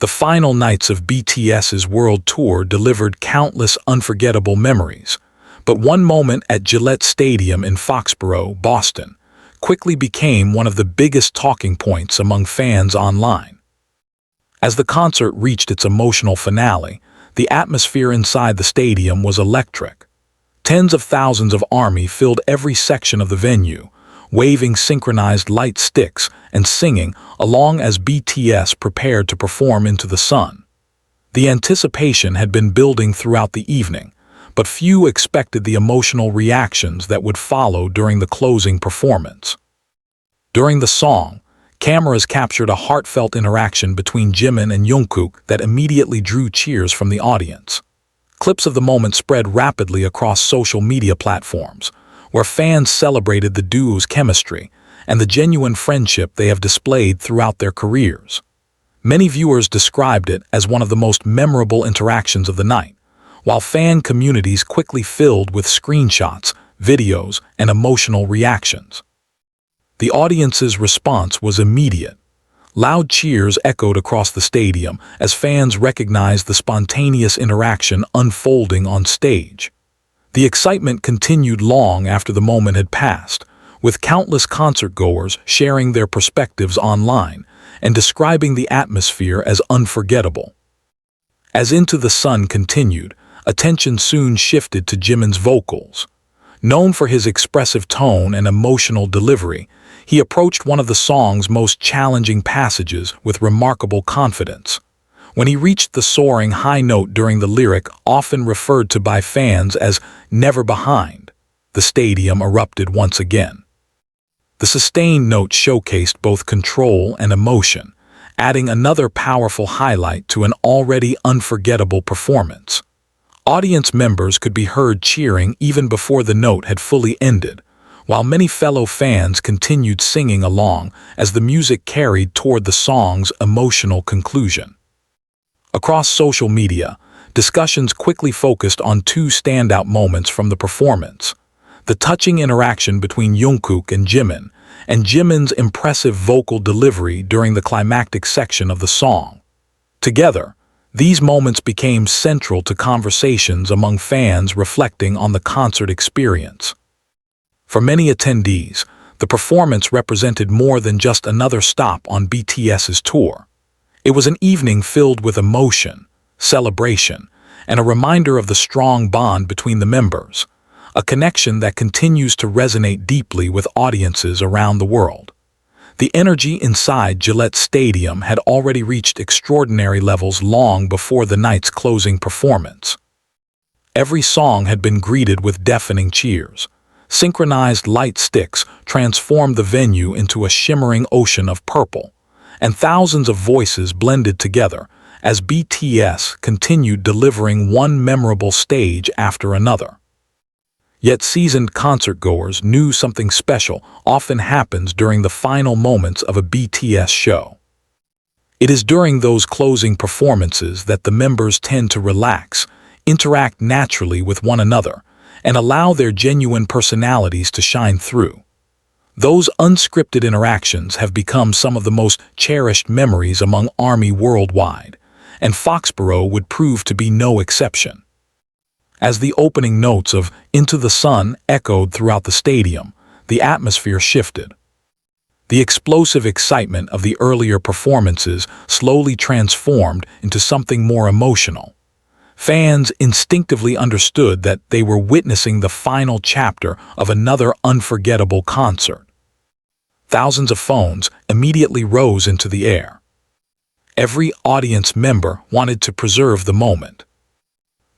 The final nights of BTS's world tour delivered countless unforgettable memories, but one moment at Gillette Stadium in Foxborough, Boston, quickly became one of the biggest talking points among fans online. As the concert reached its emotional finale, the atmosphere inside the stadium was electric. Tens of thousands of ARMY filled every section of the venue, waving synchronized light sticks and singing along as BTS prepared to perform Into the Sun. The anticipation had been building throughout the evening, but few expected the emotional reactions that would follow during the closing performance. During the song, cameras captured a heartfelt interaction between Jimin and Jungkook that immediately drew cheers from the audience. Clips of the moment spread rapidly across social media platforms, where fans celebrated the duo's chemistry and the genuine friendship they have displayed throughout their careers. Many viewers described it as one of the most memorable interactions of the night, while fan communities quickly filled with screenshots, videos, and emotional reactions. The audience's response was immediate. Loud cheers echoed across the stadium as fans recognized the spontaneous interaction unfolding on stage. The excitement continued long after the moment had passed, with countless concertgoers sharing their perspectives online and describing the atmosphere as unforgettable. As Into the Sun continued, attention soon shifted to Jimin's vocals. Known for his expressive tone and emotional delivery, he approached one of the song's most challenging passages with remarkable confidence. When he reached the soaring high note during the lyric often referred to by fans as "Never Behind," the stadium erupted once again. The sustained note showcased both control and emotion, adding another powerful highlight to an already unforgettable performance. Audience members could be heard cheering even before the note had fully ended, while many fellow fans continued singing along as the music carried toward the song's emotional conclusion. Across social media, discussions quickly focused on two standout moments from the performance: the touching interaction between Jungkook and Jimin's impressive vocal delivery during the climactic section of the song. Together, these moments became central to conversations among fans reflecting on the concert experience. For many attendees, the performance represented more than just another stop on BTS's tour. It was an evening filled with emotion, celebration, and a reminder of the strong bond between the members, a connection that continues to resonate deeply with audiences around the world. The energy inside Gillette Stadium had already reached extraordinary levels long before the night's closing performance. Every song had been greeted with deafening cheers. Synchronized light sticks transformed the venue into a shimmering ocean of purple, and thousands of voices blended together as BTS continued delivering one memorable stage after another. Yet seasoned concertgoers knew something special often happens during the final moments of a BTS show. It is during those closing performances that the members tend to relax, interact naturally with one another, and allow their genuine personalities to shine through. Those unscripted interactions have become some of the most cherished memories among ARMY worldwide, and Foxborough would prove to be no exception. As the opening notes of Into the Sun echoed throughout the stadium, the atmosphere shifted. The explosive excitement of the earlier performances slowly transformed into something more emotional. Fans instinctively understood that they were witnessing the final chapter of another unforgettable concert. Thousands of phones immediately rose into the air. Every audience member wanted to preserve the moment.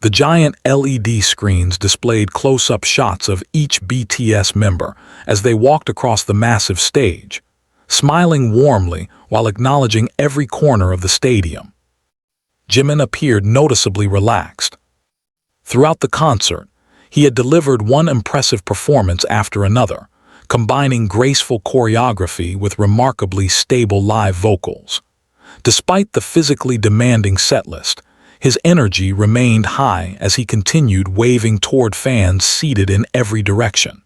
The giant LED screens displayed close-up shots of each BTS member as they walked across the massive stage, smiling warmly while acknowledging every corner of the stadium. Jimin appeared noticeably relaxed. Throughout the concert, he had delivered one impressive performance after another, combining graceful choreography with remarkably stable live vocals. Despite the physically demanding setlist, his energy remained high as he continued waving toward fans seated in every direction.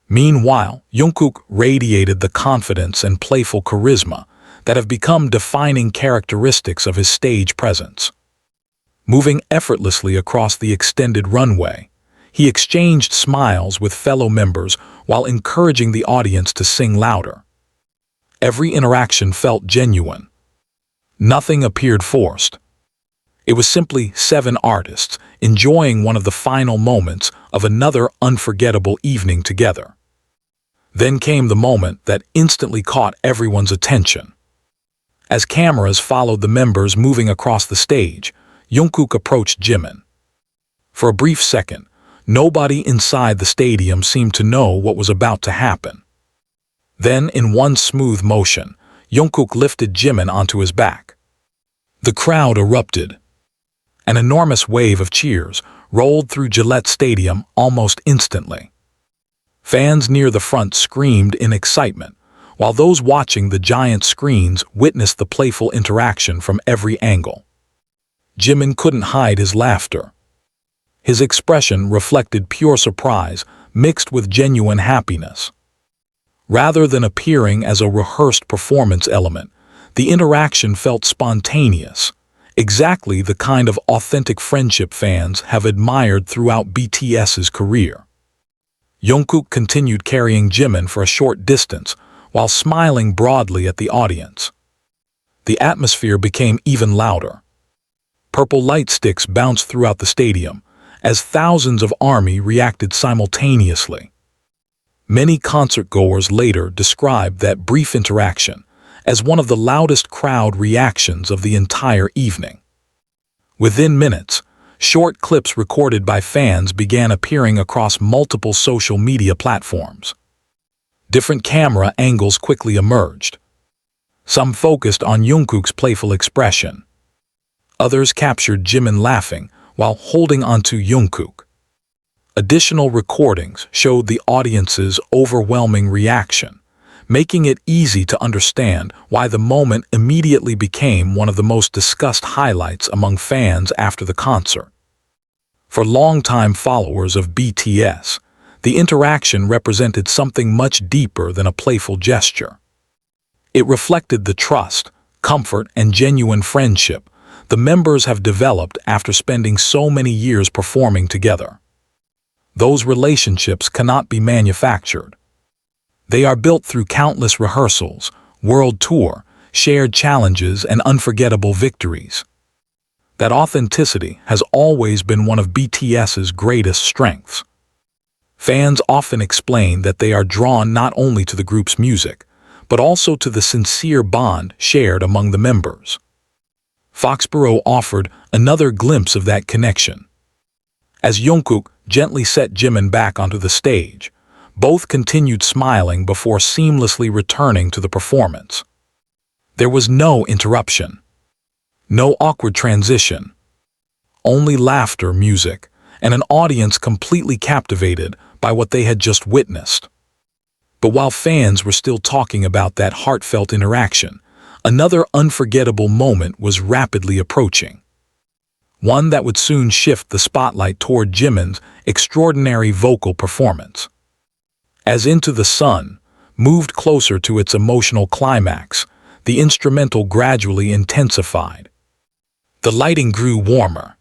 Meanwhile, Jungkook radiated the confidence and playful charisma that have become defining characteristics of his stage presence. Moving effortlessly across the extended runway, he exchanged smiles with fellow members while encouraging the audience to sing louder. Every interaction felt genuine. Nothing appeared forced. It was simply 7 artists enjoying one of the final moments of another unforgettable evening together. Then came the moment that instantly caught everyone's attention. As cameras followed the members moving across the stage, Jungkook approached Jimin. For a brief second, nobody inside the stadium seemed to know what was about to happen. Then, in one smooth motion, Jungkook lifted Jimin onto his back. The crowd erupted. An enormous wave of cheers rolled through Gillette Stadium almost instantly. Fans near the front screamed in excitement, while those watching the giant screens witnessed the playful interaction from every angle. Jimin couldn't hide his laughter. His expression reflected pure surprise mixed with genuine happiness. Rather than appearing as a rehearsed performance element, the interaction felt spontaneous, exactly the kind of authentic friendship fans have admired throughout BTS's career. Jungkook continued carrying Jimin for a short distance while smiling broadly at the audience. The atmosphere became even louder. Purple light sticks bounced throughout the stadium as thousands of ARMY reacted simultaneously. Many concert-goers later described that brief interaction as one of the loudest crowd reactions of the entire evening. Within minutes, short clips recorded by fans began appearing across multiple social media platforms. Different camera angles quickly emerged. Some focused on Jungkook's playful expression. Others captured Jimin laughing while holding onto Jungkook. Additional recordings showed the audience's overwhelming reaction, making it easy to understand why the moment immediately became one of the most discussed highlights among fans after the concert. For longtime followers of BTS, the interaction represented something much deeper than a playful gesture. It reflected the trust, comfort, and genuine friendship the members have developed after spending so many years performing together. Those relationships cannot be manufactured. They are built through countless rehearsals, world tour, shared challenges, and unforgettable victories. That authenticity has always been one of BTS's greatest strengths. Fans often explain that they are drawn not only to the group's music, but also to the sincere bond shared among the members. Foxborough offered another glimpse of that connection. As Jungkook gently set Jimin back onto the stage, both continued smiling before seamlessly returning to the performance. There was no interruption, no awkward transition, only laughter, music, and an audience completely captivated by what they had just witnessed. But while fans were still talking about that heartfelt interaction, another unforgettable moment was rapidly approaching. One that would soon shift the spotlight toward Jimin's extraordinary vocal performance. As Into the Sun moved closer to its emotional climax, the instrumental gradually intensified. The lighting grew warmer.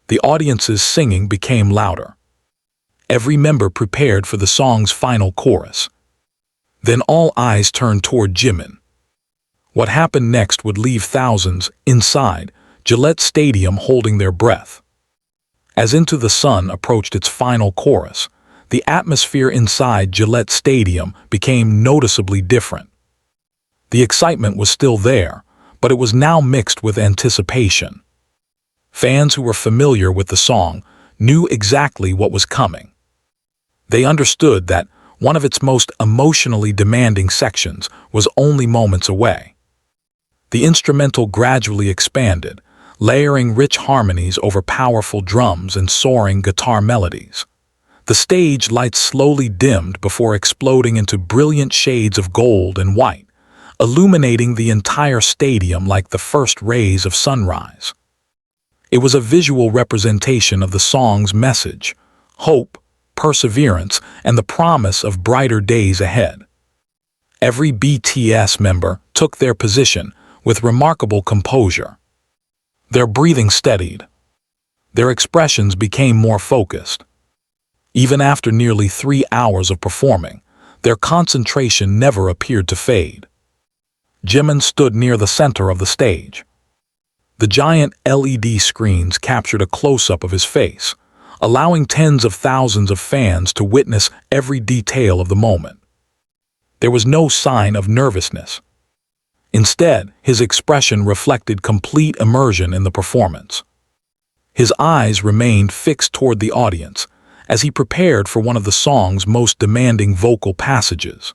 The audience's singing became louder. Every member prepared for the song's final chorus. Then all eyes turned toward Jimin. What happened next would leave thousands inside Gillette Stadium holding their breath. As Into the Sun approached its final chorus, the atmosphere inside Gillette Stadium became noticeably different. The excitement was still there, but it was now mixed with anticipation. Fans who were familiar with the song knew exactly what was coming. They understood that one of its most emotionally demanding sections was only moments away. The instrumental gradually expanded, layering rich harmonies over powerful drums and soaring guitar melodies. The stage lights slowly dimmed before exploding into brilliant shades of gold and white, illuminating the entire stadium like the first rays of sunrise. It was a visual representation of the song's message: hope, perseverance, and the promise of brighter days ahead. Every BTS member took their position with remarkable composure. Their breathing steadied. Their expressions became more focused. Even after nearly 3 hours of performing, their concentration never appeared to fade. Jimin stood near the center of the stage. The giant LED screens captured a close-up of his face, allowing tens of thousands of fans to witness every detail of the moment. There was no sign of nervousness. Instead, his expression reflected complete immersion in the performance. His eyes remained fixed toward the audience as he prepared for one of the song's most demanding vocal passages.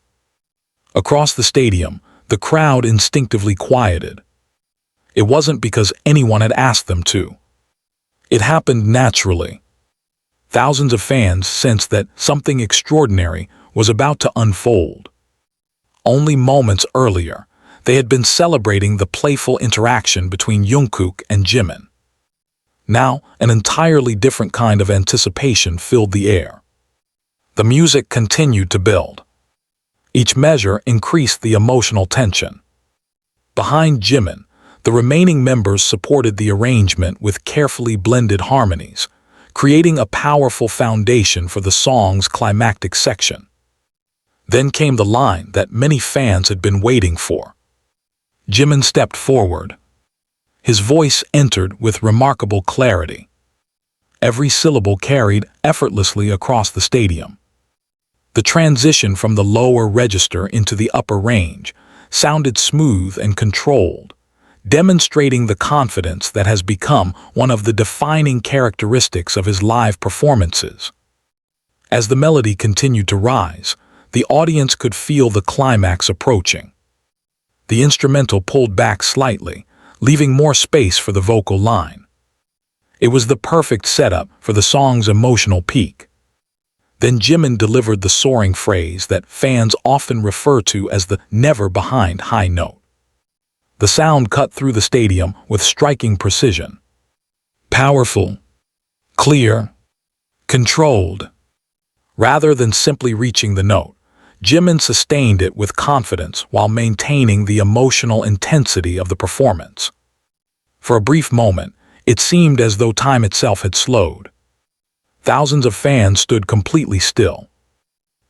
Across the stadium, the crowd instinctively quieted. It wasn't because anyone had asked them to. It happened naturally. Thousands of fans sensed that something extraordinary was about to unfold. Only moments earlier, they had been celebrating the playful interaction between Jungkook and Jimin. Now, an entirely different kind of anticipation filled the air. The music continued to build. Each measure increased the emotional tension. Behind Jimin, the remaining members supported the arrangement with carefully blended harmonies, creating a powerful foundation for the song's climactic section. Then came the line that many fans had been waiting for. Jimin stepped forward. His voice entered with remarkable clarity. Every syllable carried effortlessly across the stadium. The transition from the lower register into the upper range sounded smooth and controlled, demonstrating the confidence that has become one of the defining characteristics of his live performances. As the melody continued to rise, the audience could feel the climax approaching. The instrumental pulled back slightly, leaving more space for the vocal line. It was the perfect setup for the song's emotional peak. Then Jimin delivered the soaring phrase that fans often refer to as the never behind high note. The sound cut through the stadium with striking precision. Powerful, clear, controlled. Rather than simply reaching the note, Jimin sustained it with confidence while maintaining the emotional intensity of the performance. For a brief moment, it seemed as though time itself had slowed. Thousands of fans stood completely still.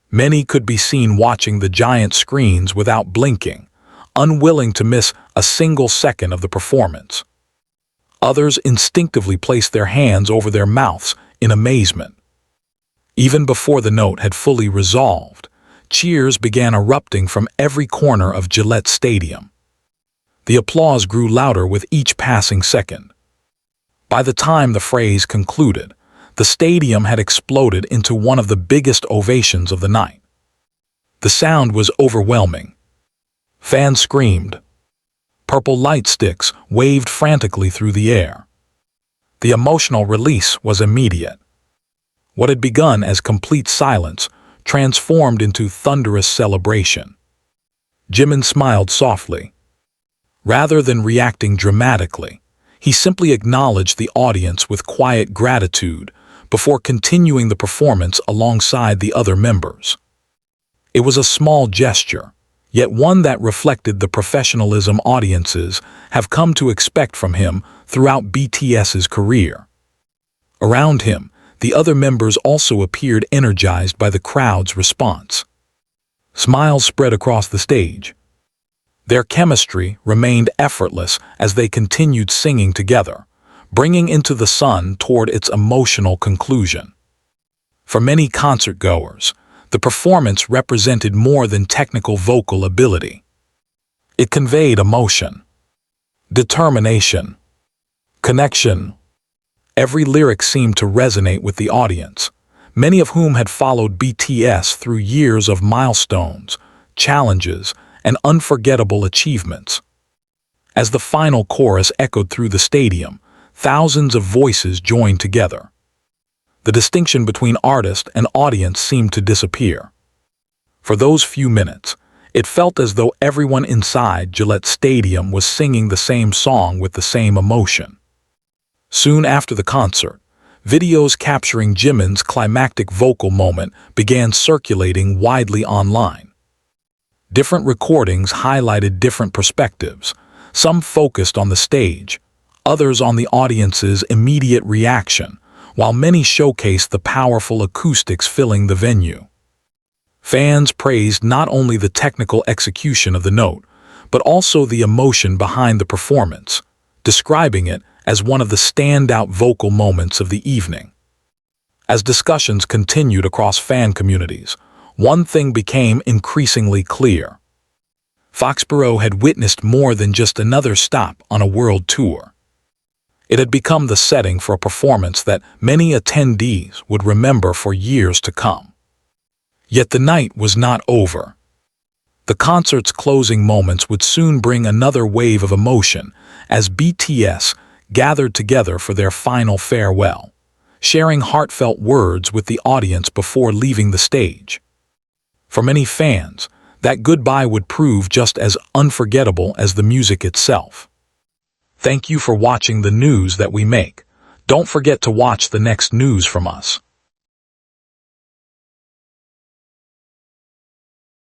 Many could be seen watching the giant screens without blinking, unwilling to miss a single second of the performance. Others instinctively placed their hands over their mouths in amazement. Even before the note had fully resolved, cheers began erupting from every corner of Gillette Stadium. The applause grew louder with each passing second. By the time the phrase concluded, the stadium had exploded into one of the biggest ovations of the night. The sound was overwhelming. Fans screamed. Purple light sticks waved frantically through the air. The emotional release was immediate. What had begun as complete silence transformed into thunderous celebration. Jimin smiled softly. Rather than reacting dramatically, he simply acknowledged the audience with quiet gratitude before continuing the performance alongside the other members. It was a small gesture, yet one that reflected the professionalism audiences have come to expect from him throughout BTS's career. Around him, the other members also appeared energized by the crowd's response. Smiles spread across the stage. Their chemistry remained effortless as they continued singing together, bringing Into the Sun toward its emotional conclusion. For many concert-goers, the performance represented more than technical vocal ability. It conveyed emotion, determination, connection. Every lyric seemed to resonate with the audience, many of whom had followed BTS through years of milestones, challenges, and unforgettable achievements. As the final chorus echoed through the stadium, thousands of voices joined together. The distinction between artist and audience seemed to disappear. For those few minutes, it felt as though everyone inside Gillette Stadium was singing the same song with the same emotion. Soon after the concert, videos capturing Jimin's climactic vocal moment began circulating widely online. Different recordings highlighted different perspectives, some focused on the stage, others on the audience's immediate reaction, while many showcased the powerful acoustics filling the venue. Fans praised not only the technical execution of the note, but also the emotion behind the performance, describing it as one of the standout vocal moments of the evening. As discussions continued across fan communities, one thing became increasingly clear. Foxborough had witnessed more than just another stop on a world tour. It had become the setting for a performance that many attendees would remember for years to come. Yet the night was not over. The concert's closing moments would soon bring another wave of emotion as BTS gathered together for their final farewell, sharing heartfelt words with the audience before leaving the stage. For many fans, that goodbye would prove just as unforgettable as the music itself. Thank you for watching the news that we make. Don't forget to watch the next news from us.